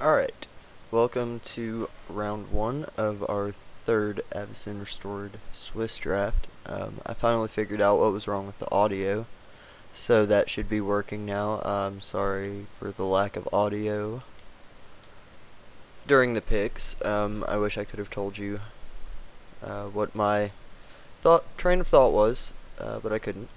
Alright, welcome to round 1 of our third Avison Restored Swiss draft. I finally figured out what was wrong with the audio, so that should be working now. Sorry for the lack of audio during the picks. I wish I could have told you what my train of thought was, but I couldn't.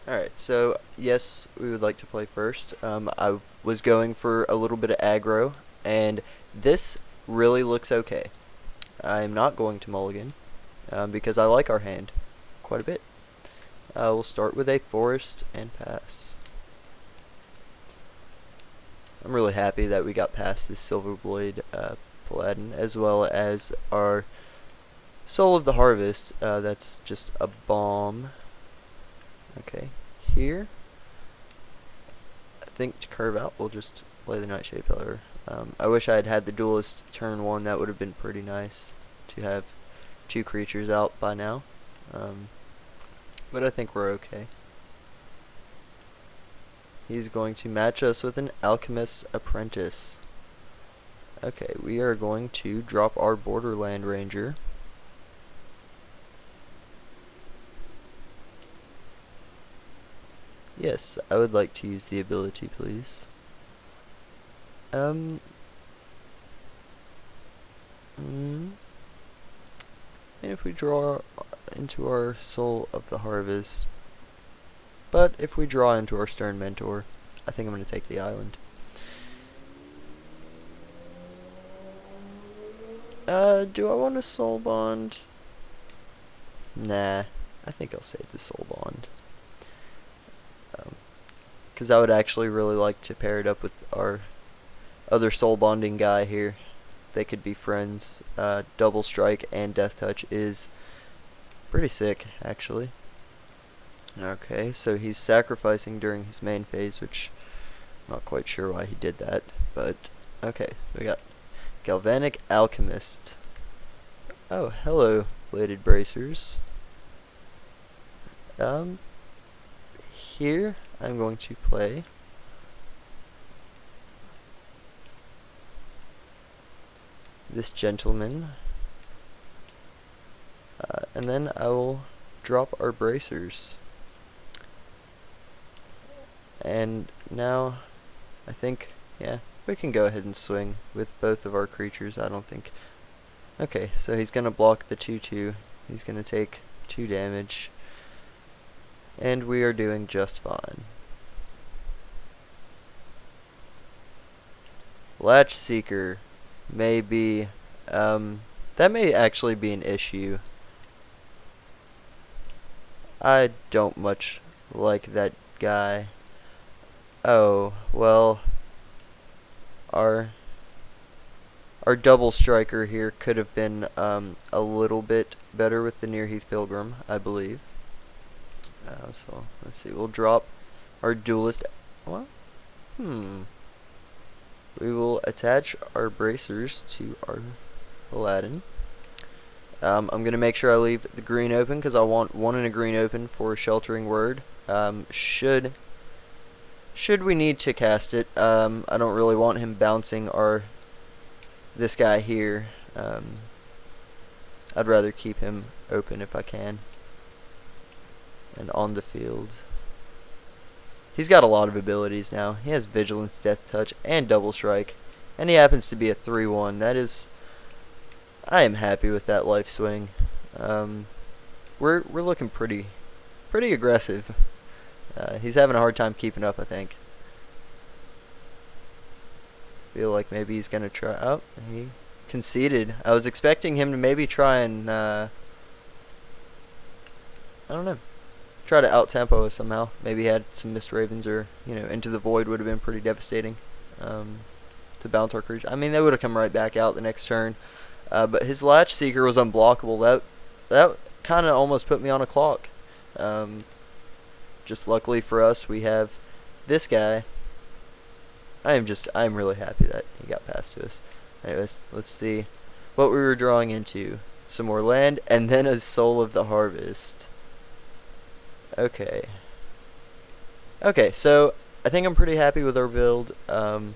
Alright, so yes, we would like to play first. I was going for a little bit of aggro, and this really looks okay. I'm not going to mulligan, because I like our hand quite a bit. We'll start with a forest and pass. I'm really happy that we got past this Silverblade Paladin, as well as our Soul of the Harvest. That's just a bomb. Okay, here, I think to curve out, we'll just play the Nightshade Pillar. I wish I had had the Duelist turn 1, that would have been pretty nice to have 2 creatures out by now. But I think we're okay. He's going to match us with an Alchemist's Apprentice. Okay, we are going to drop our Borderland Ranger. Yes, I would like to use the ability, please. And if we draw into our Soul of the Harvest, but if we draw into our Stern Mentor, I think I'm going to take the island. Do I want a Soul Bond? Nah, I think I'll save the Soul Bond. Because I would actually really like to pair it up with our other soul bonding guy here. They could be friends. Double Strike and Death Touch is pretty sick, actually. Okay, so he's sacrificing during his main phase, which I'm not quite sure why he did that, but okay, so we got Galvanic Alchemist. Oh, hello, Bladed Bracers. Here I'm going to play this gentleman, and then I will drop our bracers. And now I think, yeah, we can go ahead and swing with both of our creatures. I don't think. Okay, so he's gonna block the 2/2. He's gonna take 2 damage. And we are doing just fine. Latch Seeker may be, that may actually be an issue. I don't much like that guy. Oh, well, our double striker here could have been a little bit better with the Nearheath Pilgrim, I believe. So let's see, we'll drop our Duelist. What? We will attach our bracers to our Paladin. I'm going to make sure I leave the green open because I want 1 and a green open for a Sheltering Word. Should we need to cast it, I don't really want him bouncing this guy here. I'd rather keep him open if I can and on the field. He's got a lot of abilities now. He has Vigilance, Death Touch, and Double Strike. And he happens to be a 3/1. That is... I am happy with that life swing. We're looking pretty aggressive. He's having a hard time keeping up, I think. Feel like maybe he's going to try... Oh, he conceded. I was expecting him to maybe try and... I don't know. Try to out-tempo us somehow. Maybe he had some Mist Ravens or, Into the Void would have been pretty devastating to bounce our creature. I mean, they would have come right back out the next turn. But his Latch Seeker was unblockable. That kind of almost put me on a clock. Just luckily for us, we have this guy. I'm really happy that he got past to us. Anyways, let's see what we were drawing into. Some more land, and then a Soul of the Harvest. Okay. Okay, so I think I'm pretty happy with our build. That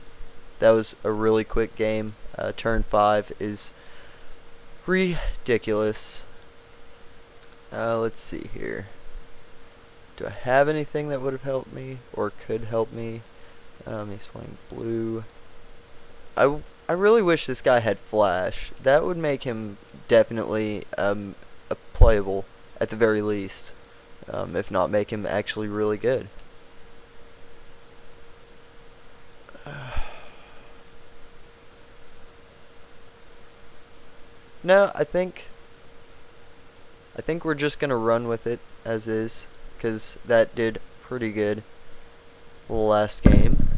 was a really quick game. Turn 5 is ridiculous. Let's see here. Do I have anything that would have helped me or could help me? He's playing blue. I really wish this guy had flash. That would make him definitely a playable at the very least, if not make him actually really good. No, I think we're just gonna run with it as is, because that did pretty good last game.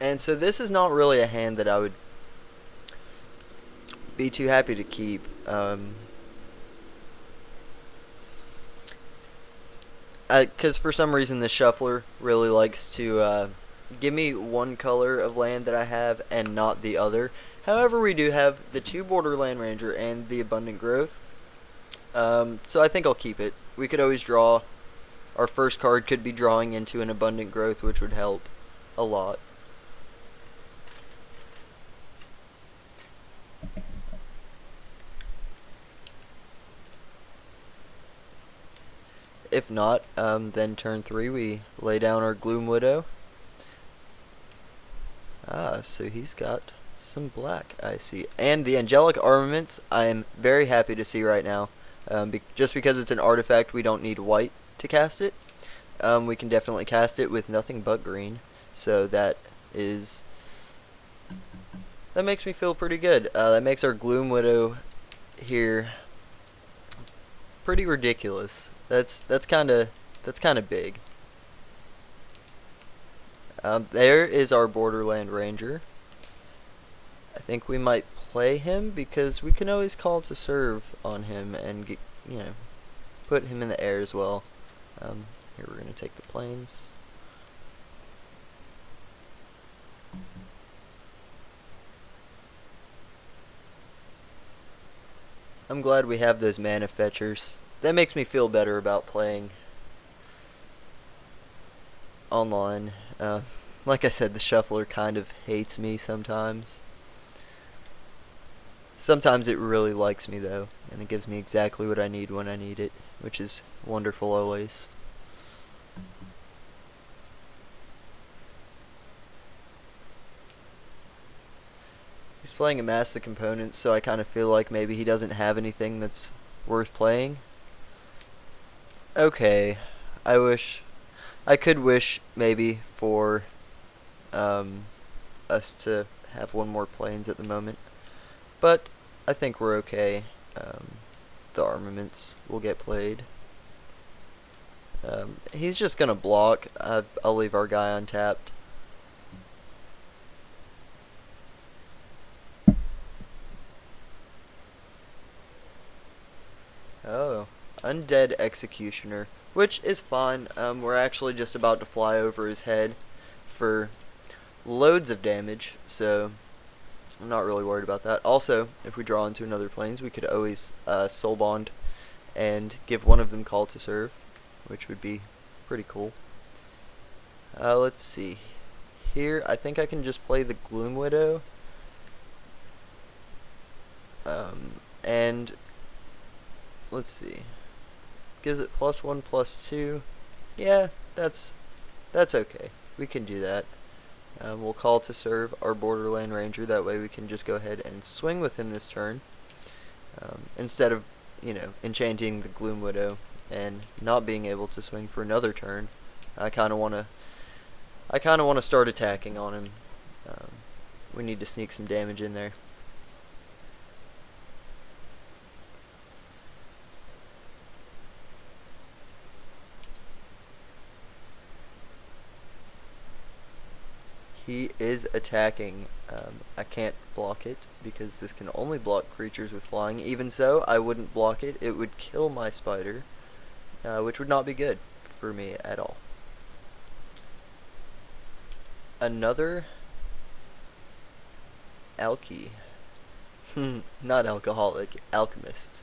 And so this is not really a hand that I would be too happy to keep. Because for some reason the shuffler really likes to give me one color of land that I have and not the other. However, we do have the 2 Borderland Ranger and the Abundant Growth. So I think I'll keep it. We could always draw. Our first card could be drawing into an Abundant Growth, which would help a lot. If not, then turn 3 we lay down our Gloom Widow. So he's got some black, I see. And the Angelic Armaments, I am very happy to see right now. Just because it's an artifact, we don't need white to cast it. We can definitely cast it with nothing but green. So that makes me feel pretty good. That makes our Gloom Widow here pretty ridiculous. That's kind of big. There is our Borderland Ranger. I think we might play him because we can always call to serve on him and get, put him in the air as well. Here we're gonna take the planes. I'm glad we have those mana fetchers. That makes me feel better about playing online. Like I said, the shuffler kind of hates me sometimes. Sometimes it really likes me though, and it gives me exactly what I need when I need it, which is wonderful always. He's playing a Mass the Components, so I kind of feel like maybe he doesn't have anything that's worth playing. Okay, I could wish maybe for us to have one more planes at the moment, but I think we're okay. The armaments will get played. He's just gonna block. I'll leave our guy untapped. Oh, Undead Executioner, which is fine. We're actually just about to fly over his head for loads of damage, so I'm not really worried about that. Also, if we draw into another planes, we could always soul bond and give one of them call to serve, which would be pretty cool. Let's see. Here, I think I can just play the Gloom Widow. And let's see. Gives it +1/+2. Yeah, that's okay. We can do that. We'll call to serve our Borderland Ranger. That way we can just go ahead and swing with him this turn. Instead of, enchanting the Gloom Widow and not being able to swing for another turn. I kind of want to start attacking on him. We need to sneak some damage in there. He is attacking. I can't block it because this can only block creatures with flying. Even so, I wouldn't block it. It would kill my spider, which would not be good for me at all. Another alky. Not alcoholic, alchemist.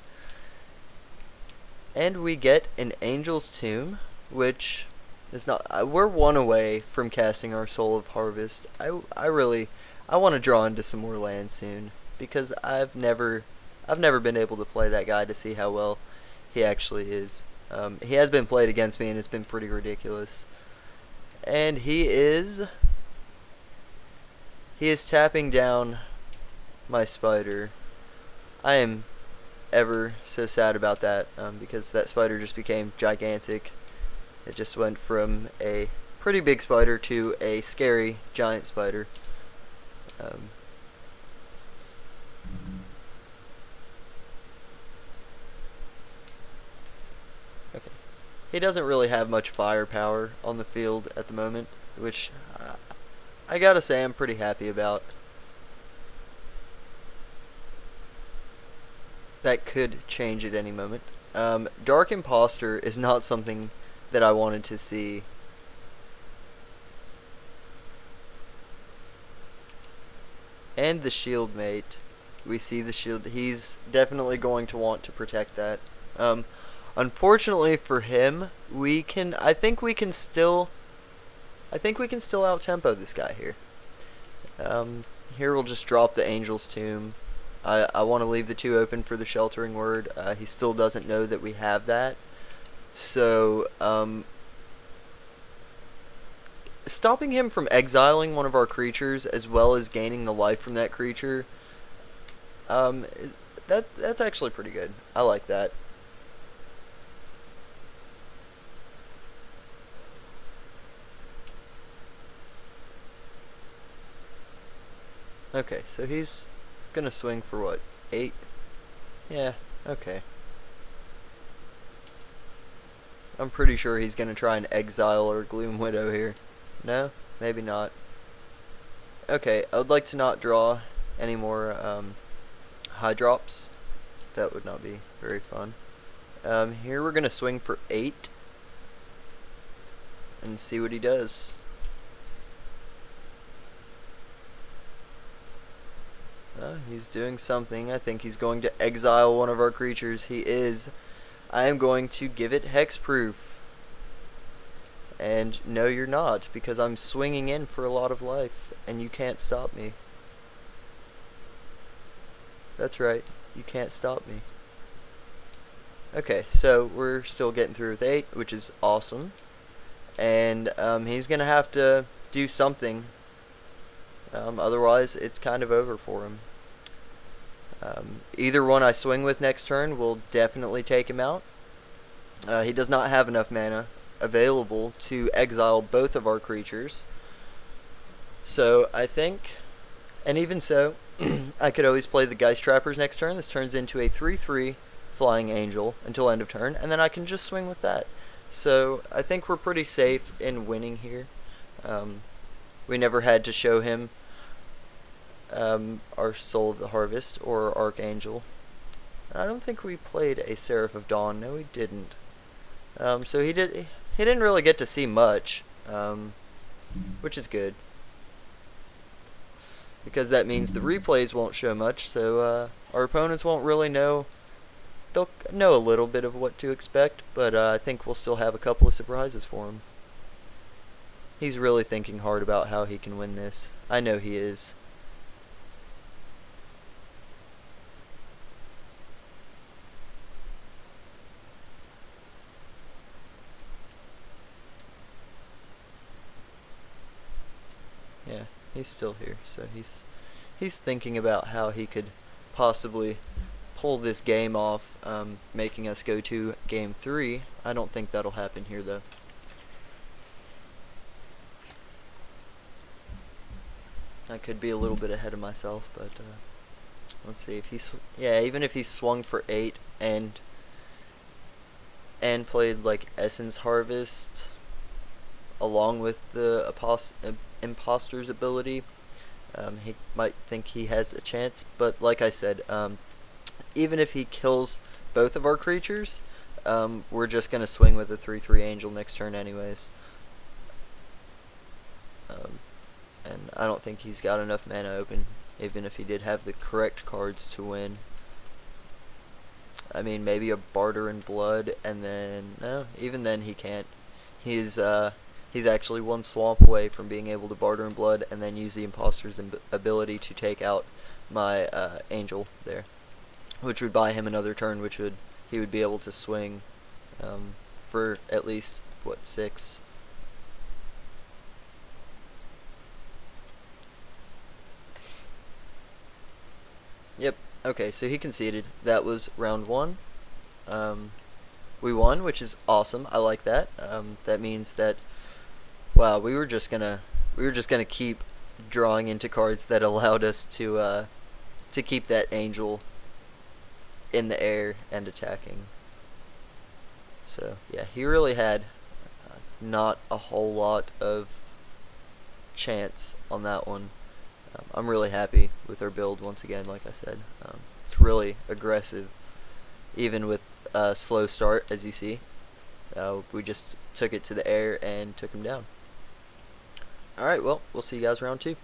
And we get an Angel's Tomb, which is not. We're one away from casting our Soul of Harvest. I want to draw into some more land soon because I've never been able to play that guy to see how well he actually is. He has been played against me and it's been pretty ridiculous. And he is tapping down my spider. I am ever so sad about that because that spider just became gigantic. It just went from a pretty big spider to a scary giant spider. Okay. He doesn't really have much firepower on the field at the moment, which I gotta say I'm pretty happy about. That could change at any moment. Dark Impostor is not something that I wanted to see. And the shield mate. We see the shield. He's definitely going to want to protect that. Unfortunately for him, I think we can still out-tempo this guy here. Here we'll just drop the Angel's Tomb. I want to leave the 2 open for the Sheltering Word. He still doesn't know that we have that. So, stopping him from exiling one of our creatures as well as gaining the life from that creature, that's actually pretty good. I like that. Okay, so he's gonna swing for what? 8? Yeah, okay. I'm pretty sure he's gonna try and exile our Gloom Widow here. No? Maybe not. Okay, I would like to not draw any more high drops. That would not be very fun. Here we're gonna swing for 8 and see what he does. He's doing something. I think he's going to exile one of our creatures. He is. I am going to give it hexproof. And no, you're not, because I'm swinging in for a lot of life, and you can't stop me. That's right. You can't stop me. Okay, so we're still getting through with 8, which is awesome. And he's going to have to do something. Otherwise, it's kind of over for him. Either one I swing with next turn will definitely take him out. He does not have enough mana available to exile both of our creatures. So I think, and even so, I could always play the Geist Trappers next turn. This turns into a 3/3 Flying Angel until end of turn, and then I can just swing with that. So I think we're pretty safe in winning here. We never had to show him our Soul of the Harvest or Archangel. I don't think we played a Seraph of Dawn. No, we didn't. So he didn't really get to see much, which is good, because that means the replays won't show much. So our opponents won't really know. They'll know a little bit of what to expect, but I think we'll still have a couple of surprises for him. He's really thinking hard about how he can win this. I know he is. Yeah, he's still here, so he's thinking about how he could possibly pull this game off, making us go to game 3. I don't think that'll happen here, though. I could be a little bit ahead of myself, but let's see if even if he swung for 8 and played like Essence Harvest along with the Impostor's ability, he might think he has a chance. But like I said, even if he kills both of our creatures, we're just gonna swing with a 3/3 Angel next turn anyways. And I don't think he's got enough mana open, even if he did have the correct cards to win. I mean, maybe a barter in blood, and then no, even then he can't. He's actually one swamp away from being able to barter in blood, and then use the imposter's ability to take out my angel there, which would buy him another turn, which would he would be able to swing for at least what 6. Yep. Okay, so he conceded. That was round 1. We won, which is awesome. I like that. That means that, wow, we were just gonna keep drawing into cards that allowed us to keep that angel in the air and attacking. So yeah, he really had not a whole lot of chance on that one. I'm really happy with our build once again. Like I said, it's really aggressive, even with a slow start, as you see. We just took it to the air and took him down. Alright, well, we'll see you guys round 2.